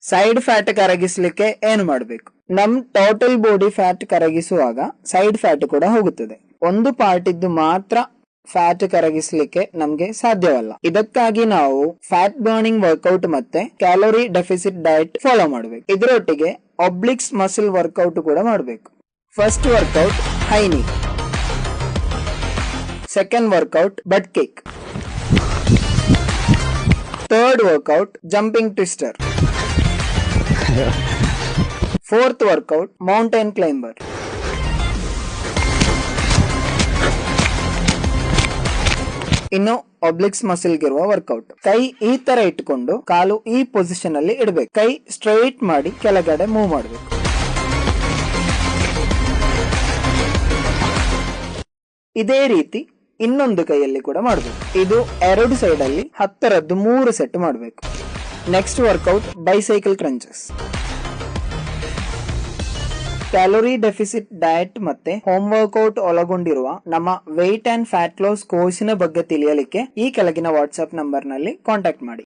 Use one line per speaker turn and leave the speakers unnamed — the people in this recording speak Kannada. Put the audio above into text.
ಸೈಡ್ ಫ್ಯಾಟ್ ಕರಗಿಸಲಿಕ್ಕೆ ಏನು ಮಾಡಬೇಕು? ನಮ್ ಟೋಟಲ್ ಬಾಡಿ ಫ್ಯಾಟ್ ಕರಗಿಸುವಾಗ ಸೈಡ್ ಫ್ಯಾಟ್ ಕೂಡ ಹೋಗುತ್ತದೆ. ಒಂದು ಪಾರ್ಟ್ ಇದ್ದು ಮಾತ್ರ ಫ್ಯಾಟ್ ಕರಗಿಸಲಿಕ್ಕೆ ನಮ್ಗೆ ಸಾಧ್ಯವಲ್ಲ. ಇದಕ್ಕಾಗಿ ನಾವು ಫ್ಯಾಟ್ ಬರ್ನಿಂಗ್ ವರ್ಕೌಟ್ ಮತ್ತೆ ಕ್ಯಾಲೋರಿ ಡೆಫಿಸಿಟ್ ಡಯಟ್ ಫಾಲೋ ಮಾಡಬೇಕು. ಇದರೊಟ್ಟಿಗೆ ಒಬ್ಲಿಕ್ಸ್ ಮಸಲ್ ವರ್ಕೌಟ್ ಕೂಡ ಮಾಡಬೇಕು. First workout high knee, second workout butt kick, third workout jumping twister, fourth workout mountain climber. ಇನ್ನು ಒಬ್ಲಿಕ್ಸ್ ಮಸಲ್ ಗಿರುವ ವರ್ಕೌಟ್. ಕೈ ಈ ತರ ಇಟ್ಕೊಂಡು ಕಾಲು ಈ ಪೊಸಿಷನ್ ಅಲ್ಲಿ ಇಡಬೇಕು. ಕೈ ಸ್ಟ್ರೈಟ್ ಮಾಡಿ ಕೆಳಗಡೆ ಮೂವ್ ಮಾಡಬೇಕು. ಇದೇ ರೀತಿ ಇನ್ನೊಂದು ಕೈಯಲ್ಲಿ ಕೂಡ ಮಾಡಬೇಕು. ಇದು ಎರಡು ಸೈಡ್ ಅಲ್ಲಿ 10ರದ್ದು 3 ಸೆಟ್ ಮಾಡಬೇಕು. Next workout bicycle crunches. Calorie deficit diet ಮತ್ತೆ ಹೋಮ್ ವರ್ಕೌಟ್ ಒಳಗೊಂಡಿರುವ ನಮ್ಮ ವೆಯ್ಟ್ ಅಂಡ್ ಫ್ಯಾಟ್ ಲಾಸ್ ಕೋರ್ಸಿನ ಬಗ್ಗೆ ತಿಳಿಯಲಿಕ್ಕೆ ಈ ಕೆಳಗಿನ ವಾಟ್ಸ್ಆಪ್ ನಂಬರ್ ನಲ್ಲಿ ಕಾಂಟ್ಯಾಕ್ಟ್ ಮಾಡಿ.